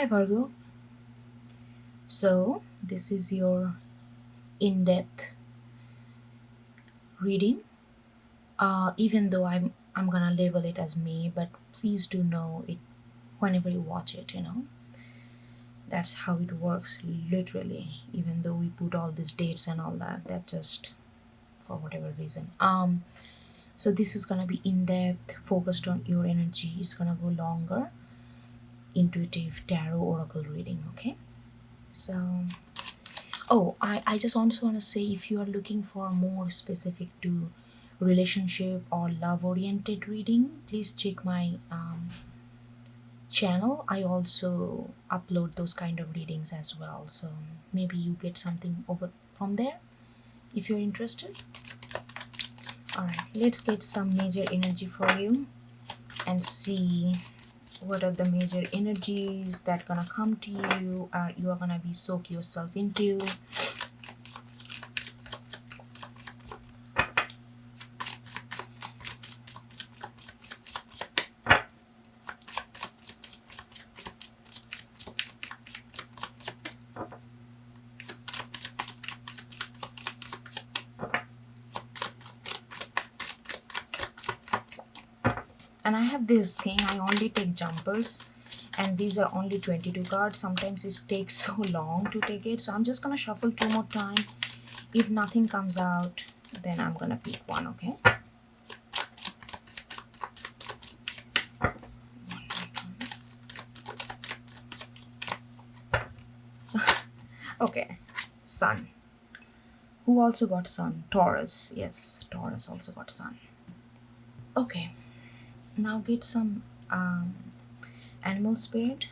Hi Virgo. So this is your in-depth reading. Even though I'm gonna label it as me, but please do know it whenever you watch it. That's how it works literally. Even though we put all these dates and all that, that just for whatever reason. So this is gonna be in-depth, focused on your energy. It's gonna go longer. Intuitive tarot oracle reading. Okay. So I just also want to say, if you are looking for more specific to relationship or love oriented reading, please check my channel. I also upload those kind of readings as well. So maybe you get something over from there if you're interested. Alright, let's get some major energy for you and see what are the major energies that gonna come to you, or you are gonna be soak yourself into. And I have this thing, I only take jumpers, and these are only 22 cards. Sometimes it takes so long to take it, so I'm just gonna shuffle two more times. If nothing comes out, then I'm gonna pick one. Okay. Okay, Sun. Who also got Sun? Taurus. Yes, Taurus also got Sun. Okay, now get some animal spirit.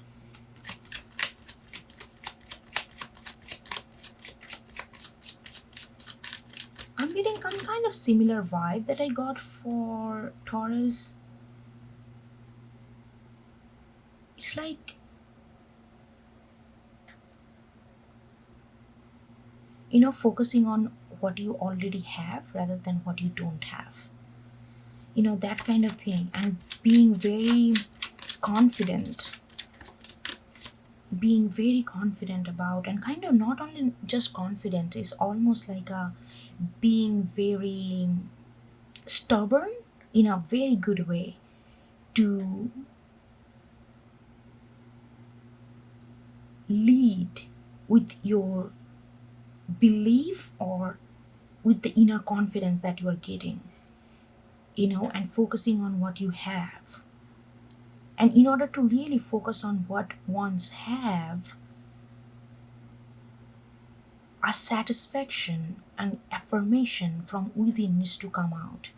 I'm getting some kind of similar vibe that I got for Taurus. It's like, focusing on what you already have rather than what you don't have. That kind of thing, and being very confident about, and kind of not only just confident, is almost like a being very stubborn in a very good way to lead with your belief or with the inner confidence that you are getting, and focusing on what you have. And in order to really focus on what one's have, a satisfaction and affirmation from within needs to come out,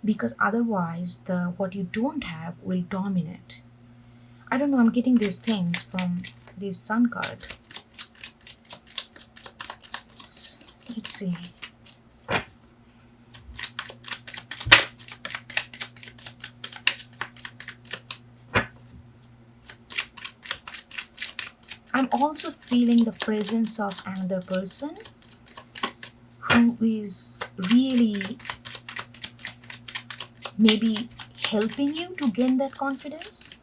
because otherwise the what you don't have will dominate. I don't know, I'm getting these things from this Sun card. Let's see. I'm also feeling the presence of another person who is really maybe helping you to gain that confidence.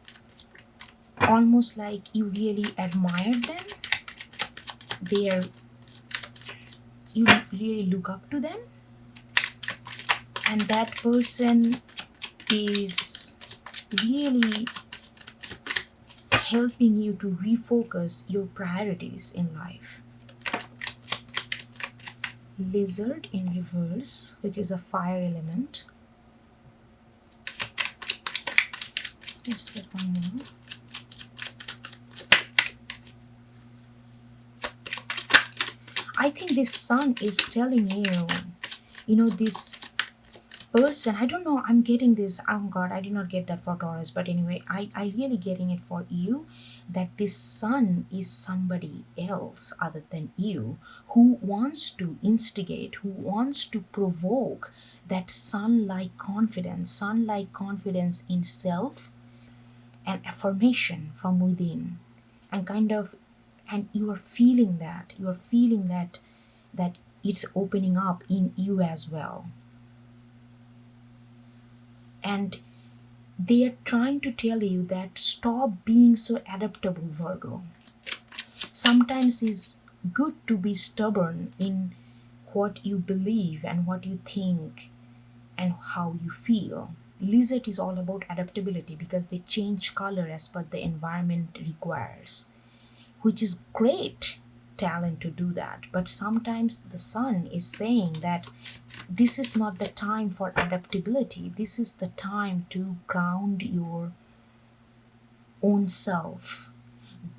Almost like you really admire them. You really look up to them. And that person is really helping you to refocus your priorities in life. Lizard in reverse, which is a fire element. Let's get one more. I think this Sun is telling you, this person, I don't know, I'm getting this, oh god, I did not get that for Taurus, but anyway, I really getting it for you, that this Sun is somebody else other than you, who wants to instigate, who wants to provoke that Sun-like confidence in self, and affirmation from within, and you are feeling that it's opening up in you as well. And They are trying to tell you that stop being so adaptable, Virgo. Sometimes it's good to be stubborn in what you believe and what you think and how you feel. Lizard is all about adaptability because they change color as per the environment requires, which is great talent to do that. But sometimes the sun is saying that this is not the time for adaptability. This is the time to ground your own self,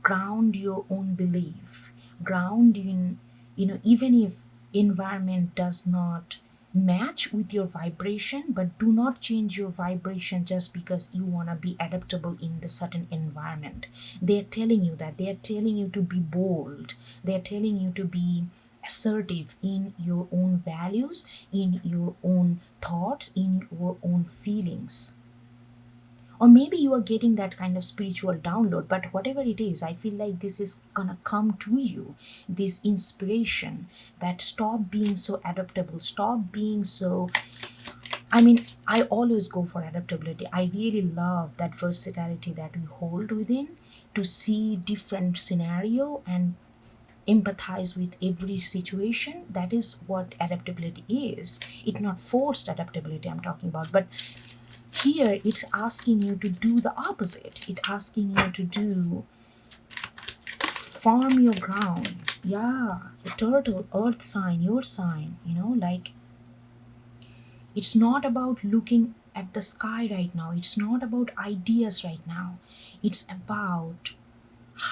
ground your own belief, ground in, even if environment does not match with your vibration, but do not change your vibration just because you want to be adaptable in the certain environment. They're telling you that. They're telling you to be bold. They're telling you to be assertive in your own values, in your own thoughts, in your own feelings. Or maybe you are getting that kind of spiritual download, but whatever it is, I feel like this is gonna come to you, this inspiration that stop being so adaptable, stop being so, I mean, I always go for adaptability. I really love that versatility that we hold within, to see different scenario and empathize with every situation. That is what adaptability is. It's not forced adaptability I'm talking about, but here it's asking you to do the opposite. It's asking you to do farm your ground. Yeah, the turtle, earth sign, your sign, like, it's not about looking at the sky right now. It's not about ideas right now. It's about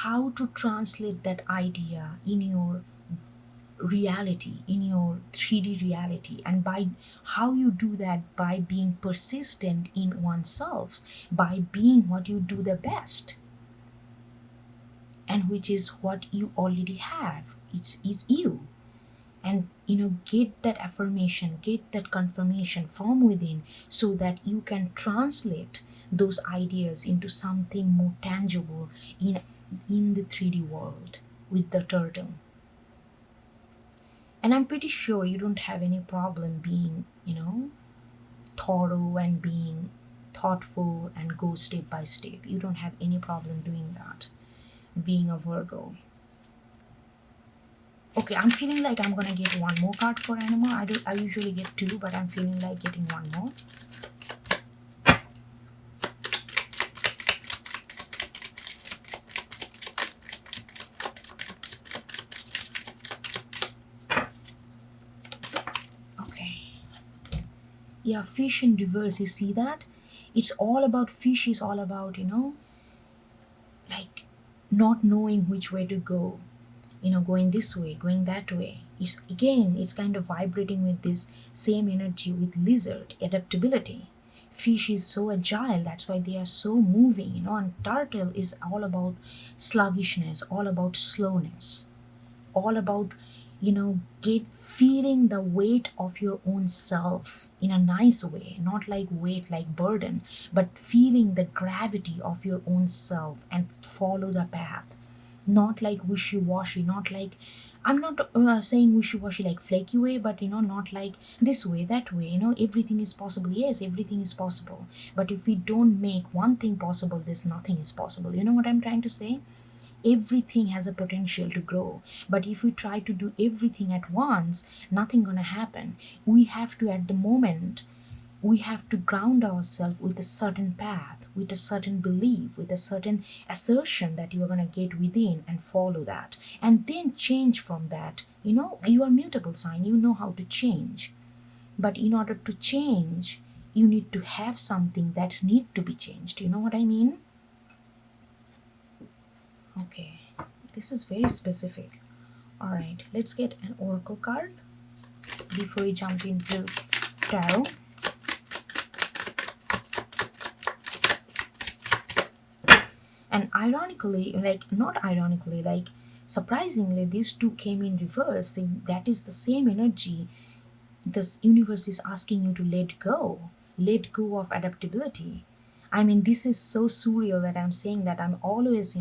how to translate that idea in your reality, in your 3D reality. And by how you do that, by being persistent in oneself, by being what you do the best, and which is what you already have. It's you. And get that affirmation, get that confirmation from within, so that you can translate those ideas into something more tangible in the 3D world with the turtle. And I'm pretty sure you don't have any problem being, thorough and being thoughtful and go step by step. You don't have any problem doing that, being a Virgo. Okay, I'm feeling like I'm gonna get one more card for animal. I usually get two, but I'm feeling like getting one more. Yeah, fish in reverse, you see that? It's all about, fish is all about, like not knowing which way to go, going this way, going that way. It's kind of vibrating with this same energy with lizard, adaptability. Fish is so agile, that's why they are so moving, and turtle is all about sluggishness, all about slowness, all about get feeling the weight of your own self in a nice way, not like weight like burden, but feeling the gravity of your own self and follow the path. Not like wishy-washy, not like, I'm not saying wishy-washy like flaky way, but not like this way, that way, everything is possible. Yes, everything is possible, but if we don't make one thing possible, there's nothing is possible. You know what I'm trying to say? Everything has a potential to grow, but if we try to do everything at once, nothing gonna happen. We have to, at the moment, we have to ground ourselves with a certain path, with a certain belief, with a certain assertion that you are going to get within, and follow that, and then change from that. You are mutable sign, you know how to change, but in order to change, you need to have something that need to be changed. You know what I mean? Okay, this is very specific. All right, let's get an oracle card before we jump into tarot. And ironically, not ironically, surprisingly, these two came in reverse. That is the same energy this universe is asking you to let go of adaptability. I mean, this is so surreal that I'm saying that. I'm always,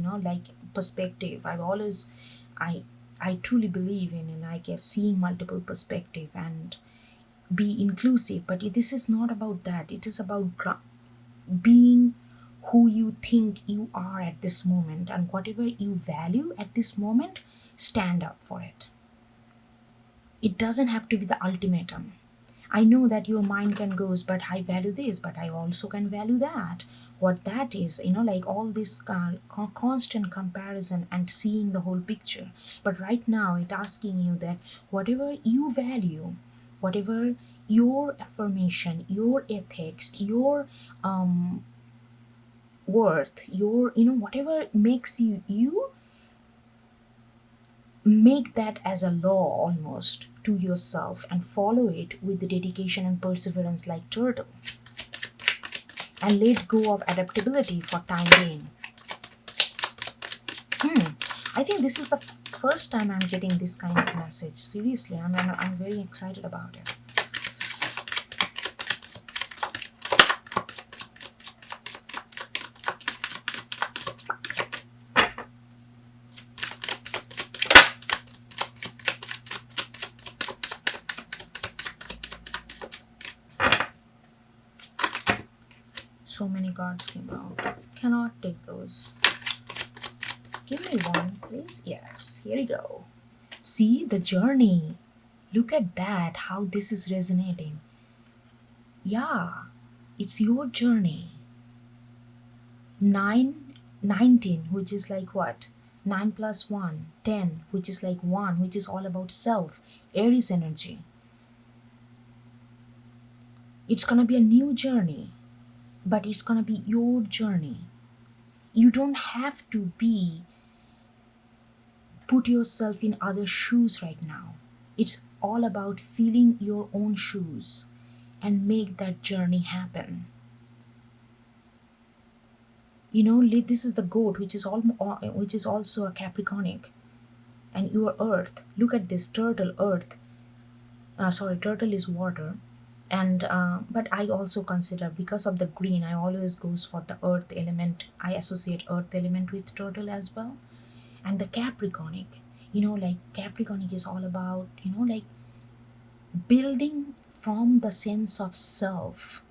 perspective. I truly believe in, I guess, seeing multiple perspective and be inclusive. But this is not about that. It is about being who you think you are at this moment, and whatever you value at this moment, stand up for it. It doesn't have to be the ultimatum. I know that your mind can goes, but I value this, but I also can value that. What that is, like all this constant comparison and seeing the whole picture. But right now, it asking you that whatever you value, whatever your affirmation, your ethics, your worth, your whatever makes you you, make that as a law almost to yourself and follow it with the dedication and perseverance like turtle, and let go of adaptability for time being. I think this is the first time I'm getting this kind of message. Seriously, I'm very excited about it. So many cards came out. Cannot take those. Give me one, please. Yes, here we go. See the journey. Look at that, how this is resonating. Yeah, it's your journey. 19, which is like what? 9 plus 1, 10, which is like 1, which is all about self. Aries energy. It's gonna be a new journey, but it's gonna be your journey. You don't have to put yourself in other shoes right now. It's all about feeling your own shoes and make that journey happen. This is the goat, which is also a Capricornic, and your earth. Look at this turtle, earth. Turtle is water, and but I also consider, because of the green, I always goes for the earth element. I associate earth element with turtle as well. And the Capricornic, like Capricornic is all about, like building from the sense of self.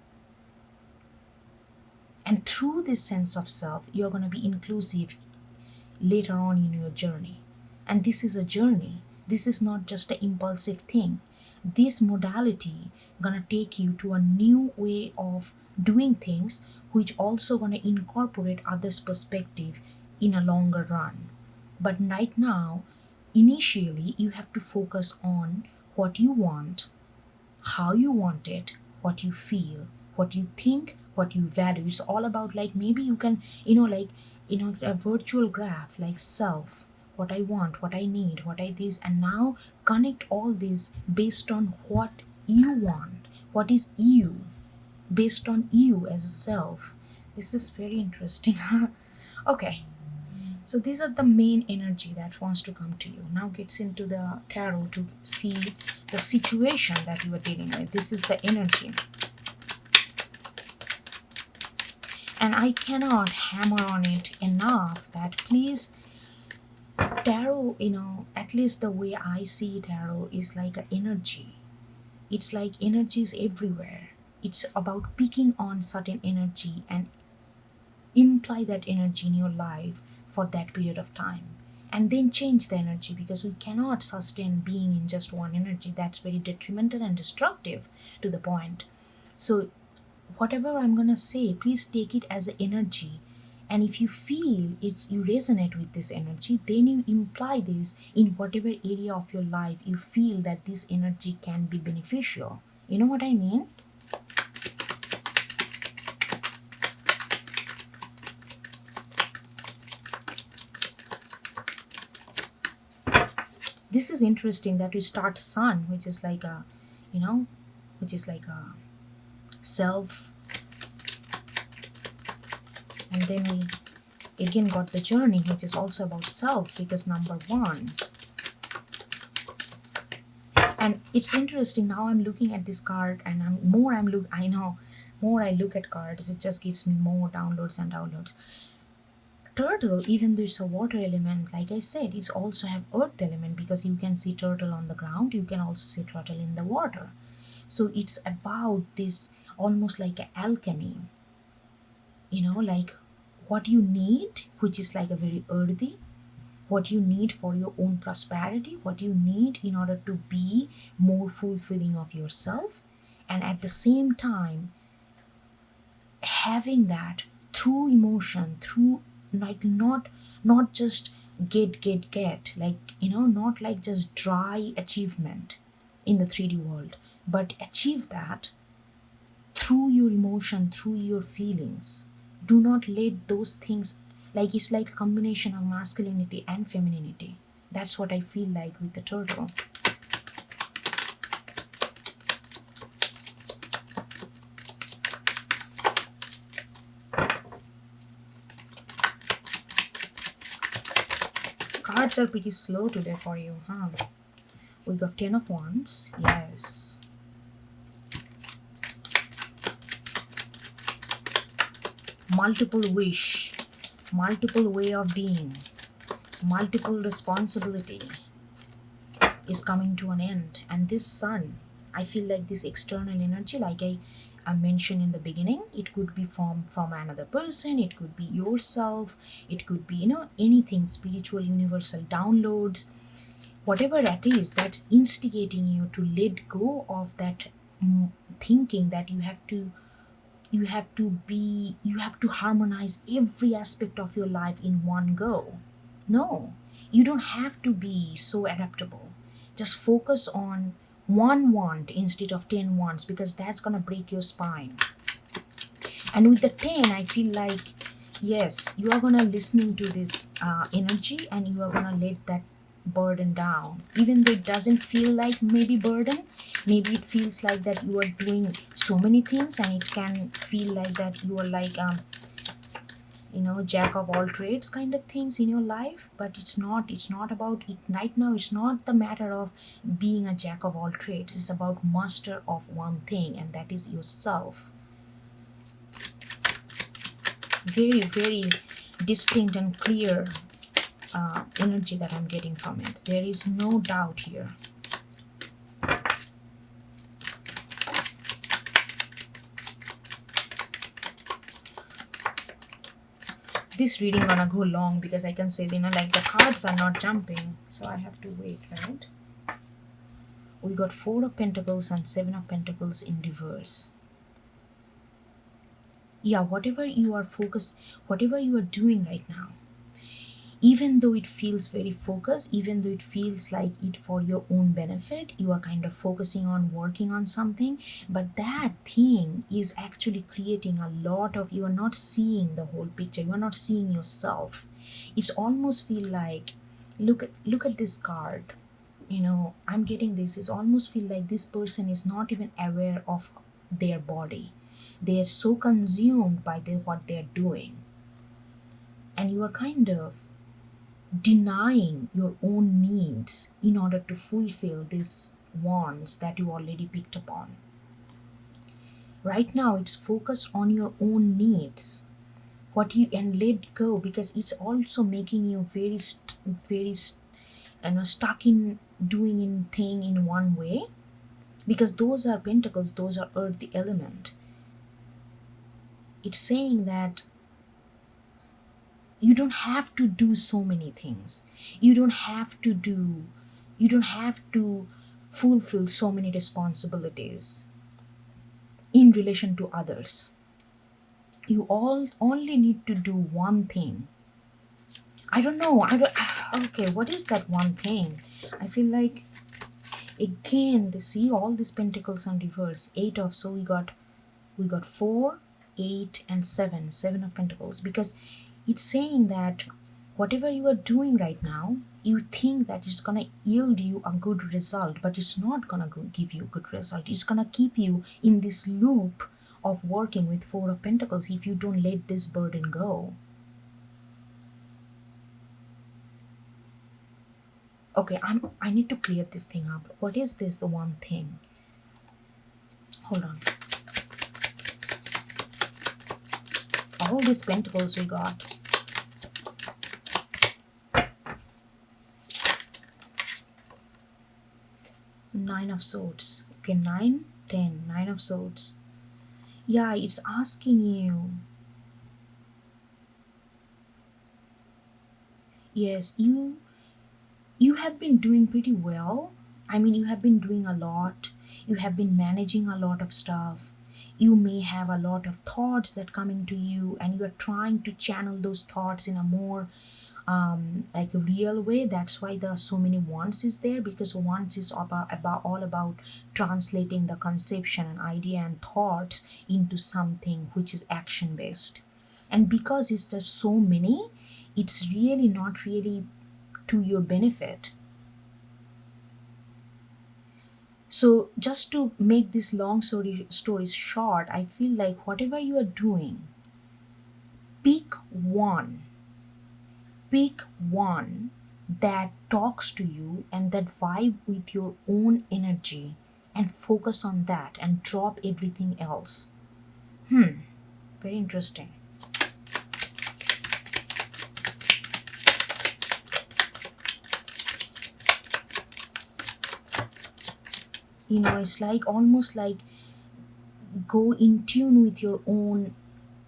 And through this sense of self, you're going to be inclusive later on in your journey. And this is a journey. This is not just an impulsive thing. This modality gonna take you to a new way of doing things, which also gonna incorporate others' perspective in a longer run. But right now, initially, you have to focus on what you want, how you want it, what you feel, what you think, what you value. It's all about, like, maybe you can, a virtual graph, like self, what I want, what I need, what I this, and now connect all this based on what you want, what is you, based on you as a self. This is very interesting. Okay, so these are the main energy that wants to come to you. Now gets into the tarot to see the situation that you are dealing with. This is the energy. And I cannot hammer on it enough that please, tarot, at least the way I see tarot is like an energy. It's like energy is everywhere. It's about picking on certain energy and imply that energy in your life for that period of time, and then change the energy, because we cannot sustain being in just one energy. That's very detrimental and destructive to the point. So whatever I'm gonna say, please take it as an energy, and if you feel it, you resonate with this energy, then you imply this in whatever area of your life you feel that this energy can be beneficial. You know what I mean? This is interesting that we start sun, which is like a, which is like a self, and then we again got the journey, which is also about self, because number 1. And it's interesting, now I'm looking at this card, and more I look at cards, it just gives me more downloads and downloads. Turtle, even though it's a water element, like I said, it's also have earth element, because you can see turtle on the ground, you can also see turtle in the water. So it's about this almost like an alchemy. like what you need, which is like a very earthy, what you need for your own prosperity, what you need in order to be more fulfilling of yourself, and at the same time having that through emotion, through like not just get, like not like just dry achievement in the 3D world, but achieve that through your emotion, through your feelings. Do not let those things, like it's like a combination of masculinity and femininity. That's what I feel like with the turtle. Cards are pretty slow today for you, huh? We got 10 of Wands. Yes. Multiple wish, multiple way of being, multiple responsibility is coming to an end. And this sun, I feel like this external energy, like I mentioned in the beginning, it could be from another person, it could be yourself, it could be anything, spiritual universal downloads, whatever that is, that's instigating you to let go of that thinking that you have to harmonize every aspect of your life in one go. No, you don't have to be so adaptable. Just focus on one want instead of 10 wants, because that's gonna break your spine. And with the 10, I feel like, yes, you are gonna listening to this energy, and you are gonna let that burden down, even though it doesn't feel like maybe burden. Maybe it feels like that you are doing so many things, and it can feel like that you are like jack of all trades kind of things in your life. But it's not about it right now. It's not the matter of being a jack of all trades. It's about master of one thing, and that is yourself. Very, very distinct and clear energy that I'm getting from it. There is no doubt here. This reading gonna go long because I can say, like the cards are not jumping, so I have to wait, right? We got 4 of Pentacles and 7 of Pentacles in reverse. Yeah, whatever you are focused, whatever you are doing right now, even though it feels very focused, even though it feels like it for your own benefit, you are kind of focusing on working on something, but that thing is actually creating a lot of, you are not seeing the whole picture, you are not seeing yourself. It's almost feel like, look at this card, I'm getting this, is almost feel like this person is not even aware of their body. They are so consumed by what they're doing, and you are kind of denying your own needs in order to fulfill these wants that you already picked upon. Right now it's focused on your own needs, and let go, because it's also making you very stuck in doing in thing in one way, because those are pentacles, those are earth, the element. It's saying that you don't have to do so many things. You don't have to fulfill so many responsibilities in relation to others. You all only need to do one thing. I don't know. Okay, what is that one thing? I feel like, again, see all these pentacles on reverse. 8 of, so we got 4, 8 and 7 of pentacles, because it's saying that whatever you are doing right now, you think that it's gonna yield you a good result, but it's not gonna give you a good result. It's gonna keep you in this loop of working with 4 of pentacles if you don't let this burden go. Okay, I need to clear this thing up. What is this, the one thing? Hold on. All these pentacles we got. Nine of Swords. Okay, 9, 10, 9 of Swords. Yeah, it's asking you Yes, you have been doing pretty well. I mean, you have been doing a lot. You have been managing a lot of stuff. You may have a lot of thoughts that coming to you, and you are trying to channel those thoughts in a more like a real way. That's why there are so many wants is there, because wants is about all about translating the conception and idea and thoughts into something which is action based. And because it's just so many, it's really not really to your benefit. So just to make this long stories short, I feel like whatever you are doing, pick one pick one that talks to you and that vibe with your own energy, and focus on that and drop everything else. Very interesting. It's like almost like go in tune with your own,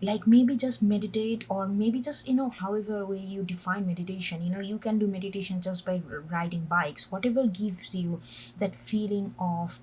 like maybe just meditate, or maybe just however way you define meditation. You can do meditation just by riding bikes, whatever gives you that feeling of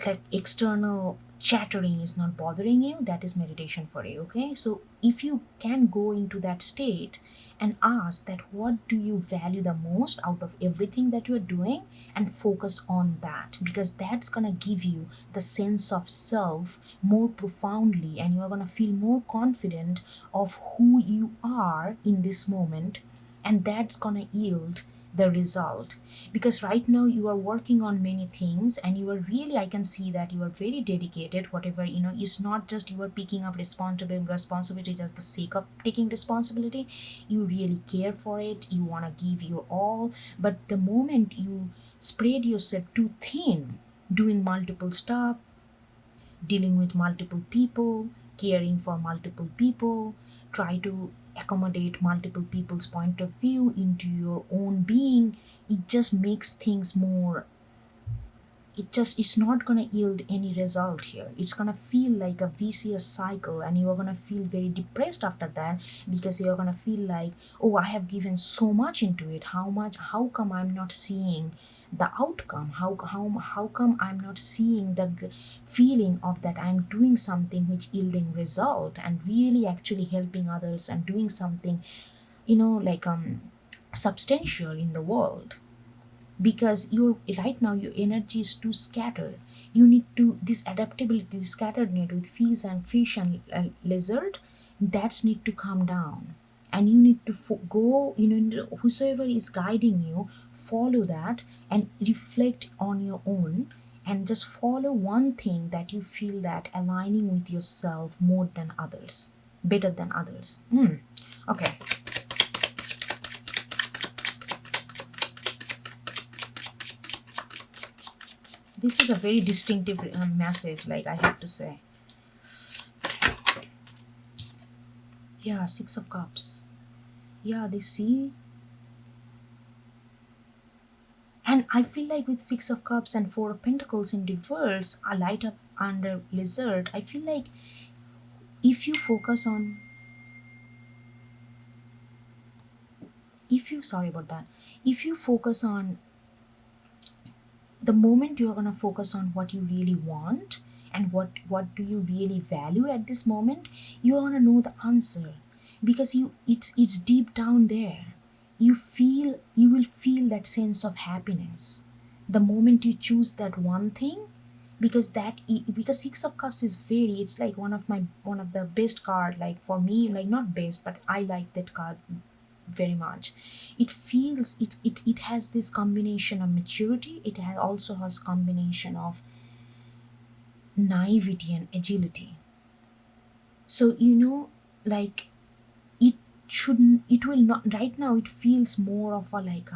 like external chattering is not bothering you, that is meditation for you. Okay, so if you can go into that state and ask that what do you value the most out of everything that you're doing, and focus on that, because that's gonna give you the sense of self more profoundly, and you're gonna feel more confident of who you are in this moment, and that's gonna yield the result. Because right now you are working on many things, and you are really, I can see that you are very dedicated. Whatever, it's not just you are picking up responsibility just the sake of taking responsibility. You really care for it, you want to give your all. But the moment you spread yourself too thin, doing multiple stuff, dealing with multiple people, caring for multiple people, try to accommodate multiple people's point of view into your own being, it just makes things more, it's not going to yield any result here. It's going to feel like a vicious cycle, and you're going to feel very depressed after that, because you're going to feel like, oh, I have given so much into it, how come I'm not seeing the outcome, how come I'm not seeing the feeling of that I'm doing something which yielding result and really actually helping others and doing something like substantial in the world. Because you're right now your energy is too scattered. You need to this adaptability, this scattered net with fish and lizard, that's need to come down. And you need to go, whosoever is guiding you, follow that and reflect on your own, and just follow one thing that you feel that aligning with yourself more than others, better than others. Okay. This is a very distinctive message, like I have to say. Yeah, Six of Cups. Yeah, they see. And I feel like with Six of Cups and Four of Pentacles in reverse, a light up under lizard, I feel like if you focus on, sorry about that, if you focus on the moment you're going to focus on what you really want, and what do you really value at this moment, you're going to know the answer, because it's deep down there. You will feel that sense of happiness the moment you choose that one thing. Because Six of Cups is very, it's like one of the best card, like for me, like not best, but I like that card very much. It feels it has this combination of maturity, also has combination of naivety and agility. So like it shouldn't, it will not, right now it feels more of a like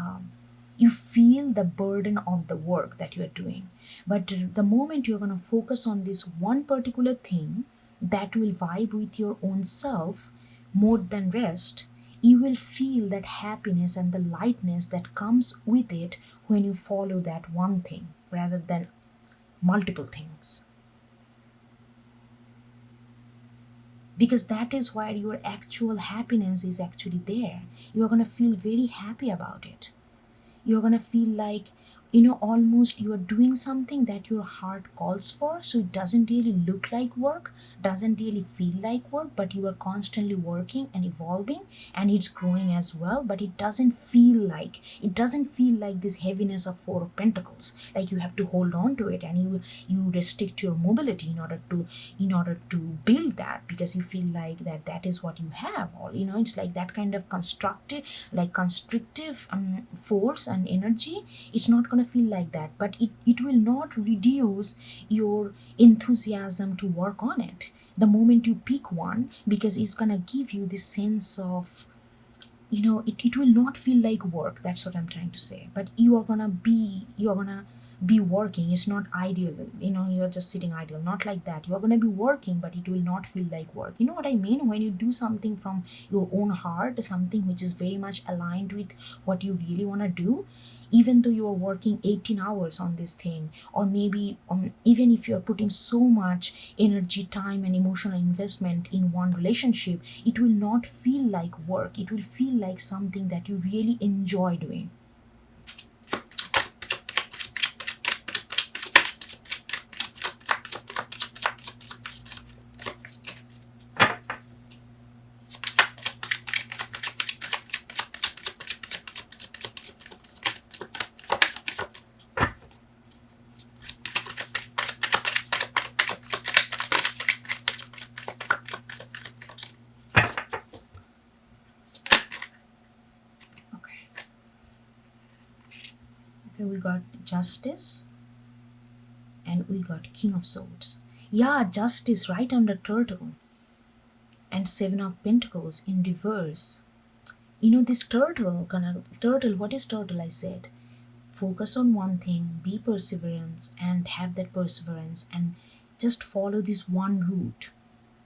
you feel the burden of the work that you are doing. But the moment you're going to focus on this one particular thing that will vibe with your own self more than rest, you will feel that happiness and the lightness that comes with it when you follow that one thing rather than multiple things. because that is where your actual happiness is actually there. You're going to feel very happy about it. You're going to feel like, almost you are doing something that your heart calls for, so it doesn't really look like work, doesn't really feel like work, but you are constantly working and evolving, and it's growing as well, but it doesn't feel like this heaviness of four of pentacles, like you have to hold on to it, and you restrict your mobility in order to build that, because you feel like that is what you have, or it's like that kind of constrictive force and energy. It's not going to feel like that, but it will not reduce your enthusiasm to work on it the moment you pick one, because it's going to give you this sense of, it will not feel like work. That's what I'm trying to say. But you're gonna be working. It's not ideal, you're just sitting idle, not like that. You're gonna be working, but it will not feel like work. You know what I mean? When you do something from your own heart, something which is very much aligned with what you really want to do, even though you are working 18 hours on this thing, or maybe even if you're putting so much energy, time, and emotional investment in one relationship, it will not feel like work. It will feel like something that you really enjoy doing. Okay. Okay, we got Justice and we got King of Swords. Yeah, Justice right under Turtle, and Seven of Pentacles in reverse. This turtle, what is turtle? I said, focus on one thing, be perseverance, and have that perseverance, and just follow this one route.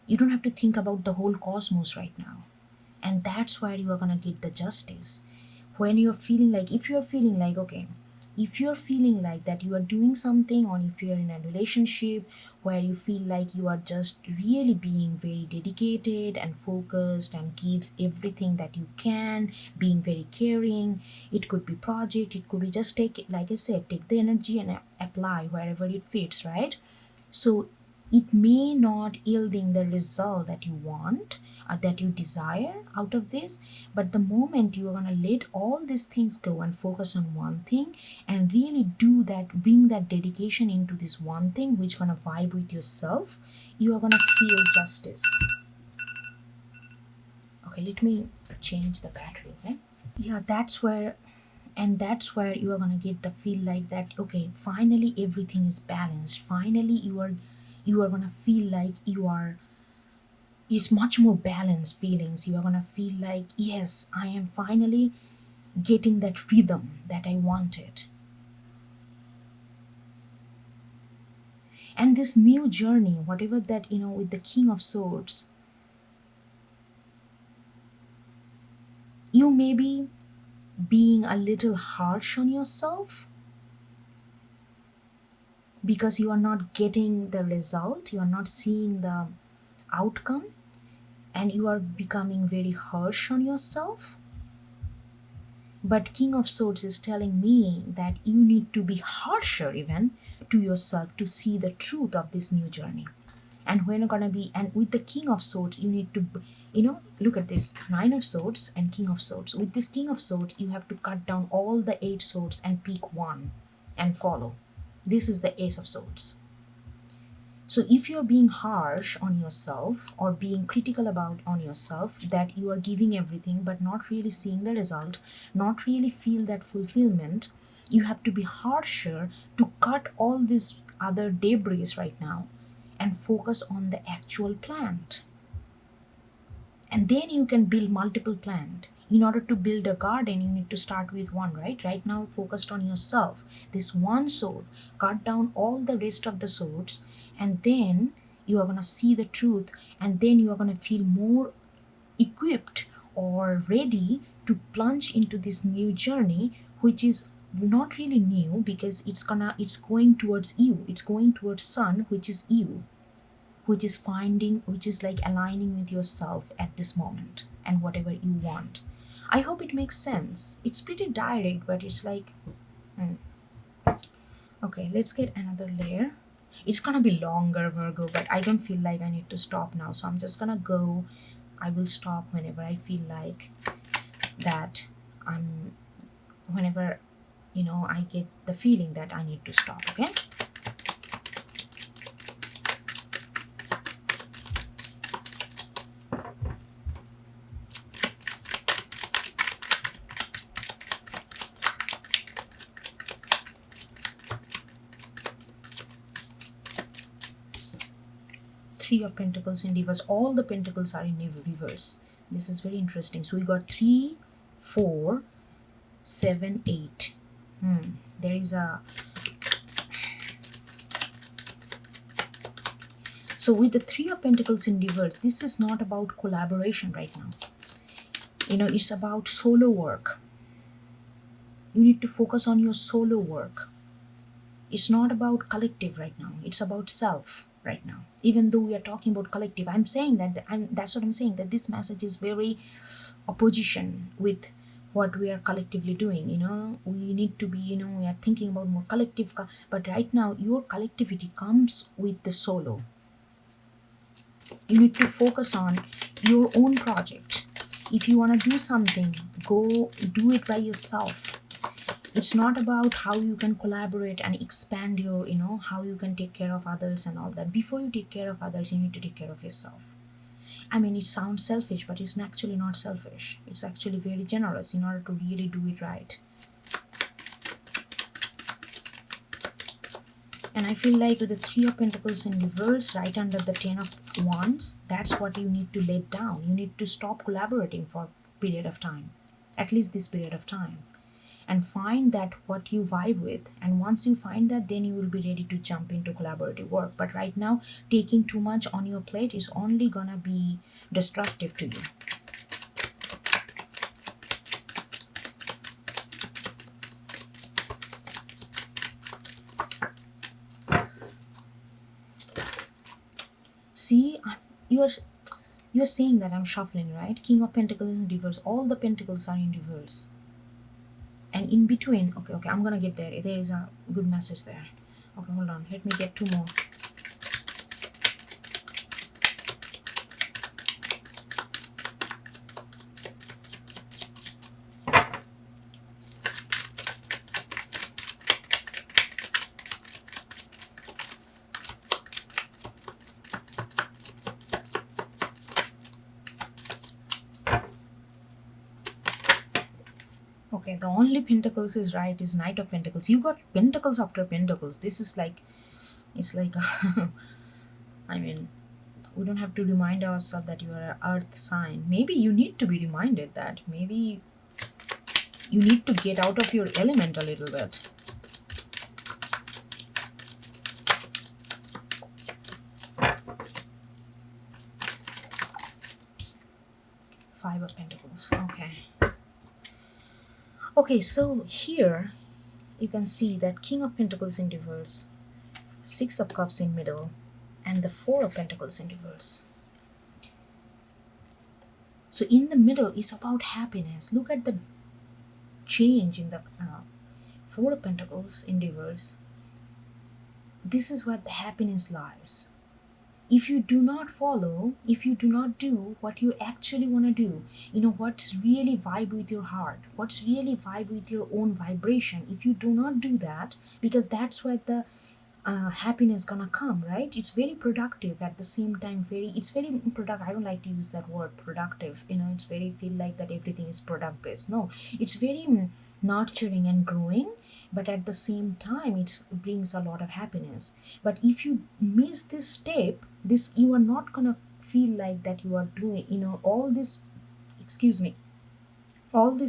You don't have to think about the whole cosmos right now. And that's where you are going to get the justice. When you're feeling like, if you're feeling like, okay, if you're feeling like that you are doing something, or if you're in a relationship where you feel like you are just really being very dedicated and focused and give everything that you can, being very caring, it could be project, it could be just take it, like I said, take the energy and apply wherever it fits, right? So it may not yielding the result that you want, that you desire out of this, but the moment you are going to let all these things go and focus on one thing, and really do that, bring that dedication into this one thing which going to vibe with yourself, you are going to feel justice. Okay, let me change the battery. Okay, yeah, that's where you are going to get the feel like that, okay, finally everything is balanced. Finally you are going to feel like it's much more balanced feelings. You are going to feel like, yes, I am finally getting that rhythm that I wanted. And this new journey, whatever that, with the King of Swords, you may be being a little harsh on yourself because you are not getting the result, you are not seeing the outcome, and you are becoming very harsh on yourself. But King of Swords is telling me that you need to be harsher even to yourself to see the truth of this new journey. And when you're gonna be, and with the King of Swords, you need to, look at this Nine of Swords and King of Swords. With this King of Swords, you have to cut down all the 8 swords and pick one and follow. This is the Ace of Swords. So if you're being harsh on yourself or being critical about on yourself, that you are giving everything but not really seeing the result, not really feel that fulfillment, you have to be harsher to cut all this other debris right now and focus on the actual plant. And then you can build multiple plant. In order to build a garden, you need to start with one, right? Right now, focused on yourself. This one sword, cut down all the rest of the swords, and then you are going to see the truth, and then you are going to feel more equipped or ready to plunge into this new journey, which is not really new because it's going towards you. It's going towards sun, which is you. which is like aligning with yourself at this moment and whatever you want. I hope it makes sense. It's pretty direct, but it's like, okay, let's get another layer. It's gonna be longer, Virgo, but I don't feel like I need to stop now, so I'm just gonna go. I will stop whenever I feel like that. Whenever, I get the feeling that I need to stop, okay? Three of Pentacles in reverse. All the pentacles are in reverse. This is very interesting. So we got 3, 4, 7, 8. There is a... So with the Three of Pentacles in reverse, this is not about collaboration right now. It's about solo work. You need to focus on your solo work. It's not about collective right now. It's about self right now. Even though we are talking about collective, I'm saying that that's what I'm saying, that this message is very opposition with what we are collectively doing. We need to be, we are thinking about more collective, but right now your collectivity comes with the solo. You need to focus on your own project. If you want to do something, go do it by yourself. It's not about how you can collaborate and expand your, how you can take care of others and all that. Before you take care of others, you need to take care of yourself. I mean, it sounds selfish, but it's actually not selfish. It's actually very generous in order to really do it right. And I feel like with the Three of Pentacles in reverse, right under the 10 of Wands, that's what you need to let down. You need to stop collaborating for a period of time, at least this period of time, and find that what you vibe with. And once you find that, then you will be ready to jump into collaborative work. But right now, taking too much on your plate is only gonna be destructive to you. See, you're seeing that I'm shuffling, right? King of Pentacles in reverse. All the pentacles are in reverse. And in between, okay, I'm gonna get there. There is a good message there. Okay, hold on. Let me get two more. Okay, the only pentacles is right is Knight of Pentacles. You got pentacles after pentacles. This is like, it's like, I mean, we don't have to remind ourselves that you are an earth sign. Maybe you need to be reminded that. Maybe you need to get out of your element a little bit. Five of Pentacles. Okay, so here you can see that King of Pentacles in reverse, Six of Cups in middle, and the Four of Pentacles in reverse. So in the middle is about happiness. Look at the change in the Four of Pentacles in reverse. This is where the happiness lies. If you do not follow, if you do not do what you actually want to do, what's really vibe with your heart, what's really vibe with your own vibration, if you do not do that, because that's where the happiness gonna come, right? It's very productive at the same time. It's very productive. I don't like to use that word productive. It's very feel like that everything is product based. No, it's very nurturing and growing, but at the same time it brings a lot of happiness. But if you miss this step, you are not gonna feel like that you are doing all this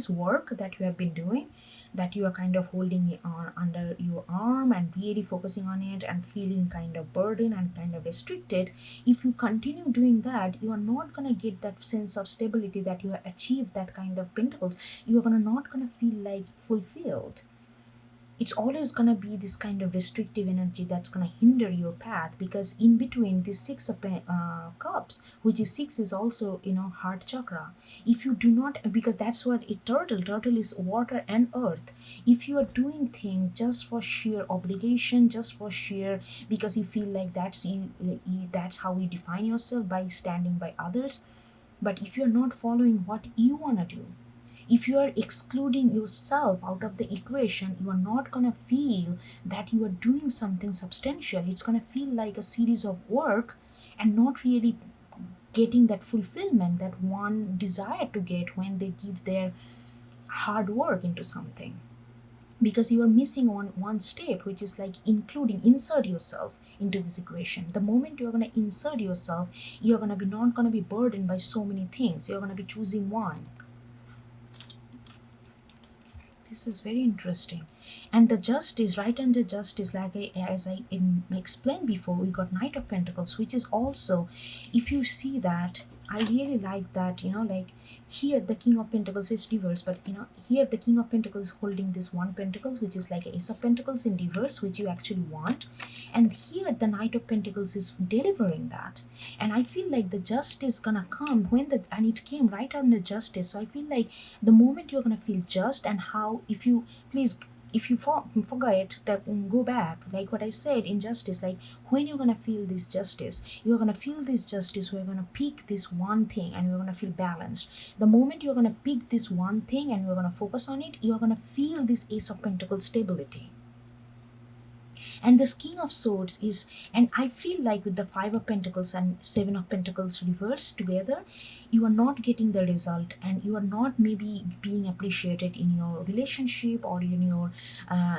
work that you have been doing, that you are kind of holding it on under your arm and really focusing on it and feeling kind of burdened and kind of restricted. If you continue doing that, you are not going to get that sense of stability that you have achieved that kind of pentacles. You are not going to feel like fulfilled. it's always gonna be this kind of restrictive energy that's gonna hinder your path, because in between this six of cups, which is six, is also, heart chakra. If you do not, because that's what it, turtle is water and earth. If you are doing things just for sheer obligation, just for sheer, because you feel like that's how you define yourself, by standing by others. But if you're not following what you want to do, if you are excluding yourself out of the equation, you are not going to feel that you are doing something substantial. It's going to feel like a series of work, and not really getting that fulfillment that one desire to get when they give their hard work into something. Because you are missing on one step, which is like insert yourself into this equation. The moment you're going to insert yourself, you're going to be not going to be burdened by so many things. You're going to be choosing one. This is very interesting. And the justice, right under justice, as I explained before, we got Knight of Pentacles, which is also, if you see that, I really like that, like here the King of Pentacles is reversed, but here the King of Pentacles is holding this one pentacle, which is like Ace of Pentacles in reverse, which you actually want. And here the Knight of Pentacles is delivering that. And I feel like the justice gonna come and it came right under justice. So I feel like the moment you're gonna feel just, and how, if you forget that, go back, like what I said in justice, like when you're gonna feel this justice, you're gonna feel this justice, we're gonna pick this one thing and you're gonna feel balanced. The moment you're gonna pick this one thing and you're gonna focus on it, you're gonna feel this Ace of Pentacles stability. And this King of Swords is, and I feel like with the Five of Pentacles and Seven of Pentacles reversed together, you are not getting the result, and you are not maybe being appreciated in your relationship, or in your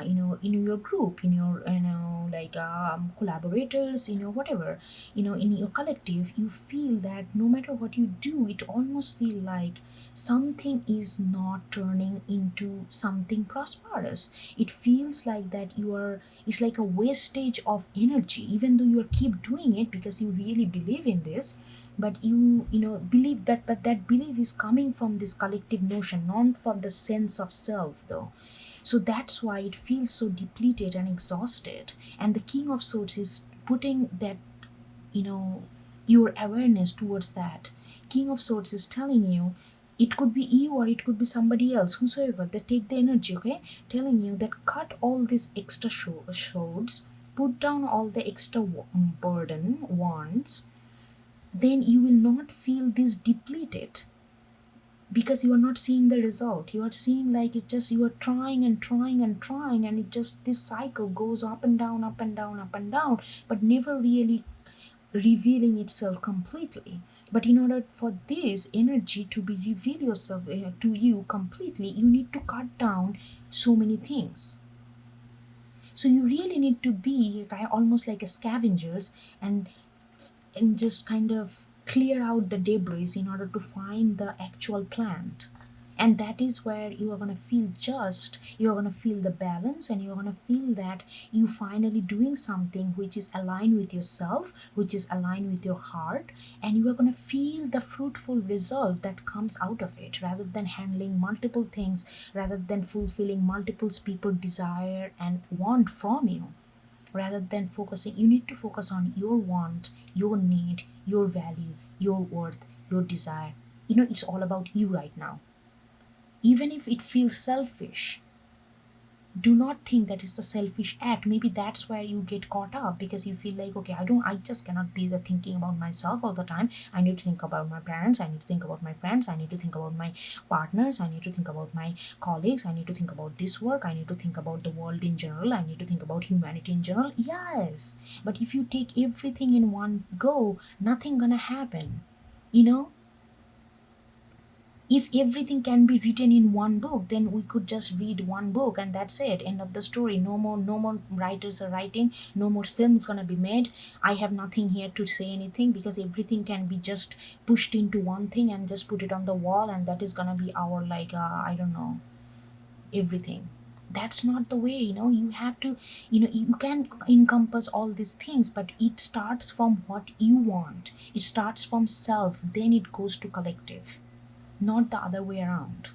in your group, in your collaborators, in your whatever, in your collective. You feel that no matter what you do, it almost feel like something is not turning into something prosperous. It feels like that it's like a wastage of energy, even though you keep doing it because you really believe in this. But you believe that, but that belief is coming from this collective notion, not from the sense of self though. So that's why it feels so depleted and exhausted. And the King of Swords is putting that, your awareness towards that. King of Swords is telling you, it could be you or it could be somebody else, whosoever, they take the energy, okay? Telling you that cut all these extra swords, put down all the extra burden, wands, then you will not feel this depleted, because you are not seeing the result. You are seeing like it's just you are trying and trying and trying, and it just, this cycle goes up and down, up and down, up and down, but never really revealing itself completely. But in order for this energy to be reveal yourself to you completely, you need to cut down so many things. So you really need to be almost like a scavengers, and just kind of clear out the debris in order to find the actual plant. And that is where you are going to feel just, you are going to feel the balance, and you are going to feel that you finally doing something which is aligned with yourself, which is aligned with your heart, and you are going to feel the fruitful result that comes out of it, rather than handling multiple things, rather than fulfilling multiple people's desire and want from you. Rather than focusing, you need to focus on your want, your need, your value, your worth, your desire. It's all about you right now. Even if it feels selfish, do not think that it's a selfish act. Maybe that's where you get caught up, because you feel like, okay, I just cannot be the thinking about myself all the time. I need to think about my parents, I need to think about my friends, I need to think about my partners, I need to think about my colleagues, I need to think about this work, I need to think about the world in general, I need to think about humanity in general. Yes, but if you take everything in one go, nothing gonna happen. If everything can be written in one book, then we could just read one book and that's it, end of the story. No more writers are writing, no more films gonna be made. I have nothing here to say anything, because everything can be just pushed into one thing and just put it on the wall, and that is gonna be our I don't know, everything. That's not the way. You have to, you can encompass all these things, but it starts from what you want. It starts from self, then it goes to collective, not the other way around.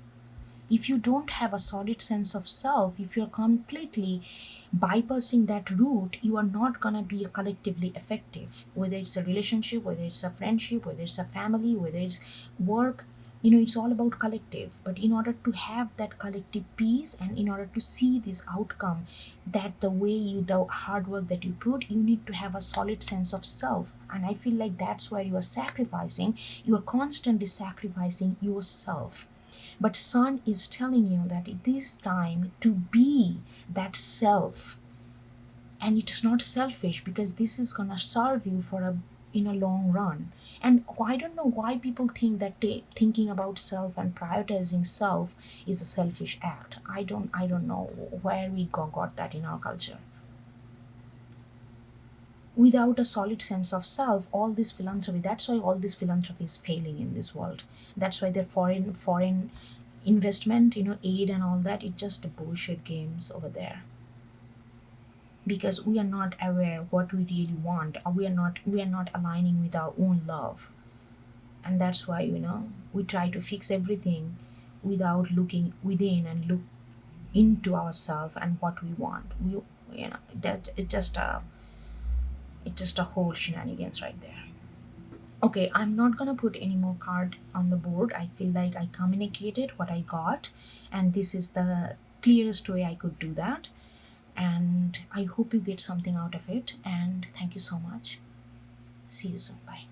If you don't have a solid sense of self, if you're completely bypassing that route, you are not going to be collectively effective, whether it's a relationship, whether it's a friendship, whether it's a family, whether it's work. It's all about collective. But in order to have that collective peace, and in order to see this outcome, that the hard work that you put, you need to have a solid sense of self. And I feel like that's where you are sacrificing. You are constantly sacrificing yourself. But sun is telling you that it is time to be that self. And it's not selfish, because this is gonna serve you for a in a long run. And I don't know why people think that thinking about self and prioritizing self is a selfish act. I don't know where we got that in our culture. Without a solid sense of self, all this philanthropy, that's why all this philanthropy is failing in this world. That's why the foreign investment, aid and all that, it's just bullshit games over there. Because we are not aware what we really want, or we are not aligning with our own love. And that's why, we try to fix everything without looking within and look into ourselves and what we want. That it's just a whole shenanigans right there. Okay, I'm not gonna put any more card on the board. I feel like I communicated what I got, and this is the clearest way I could do that. And I hope you get something out of it. And thank you so much. See you soon. Bye.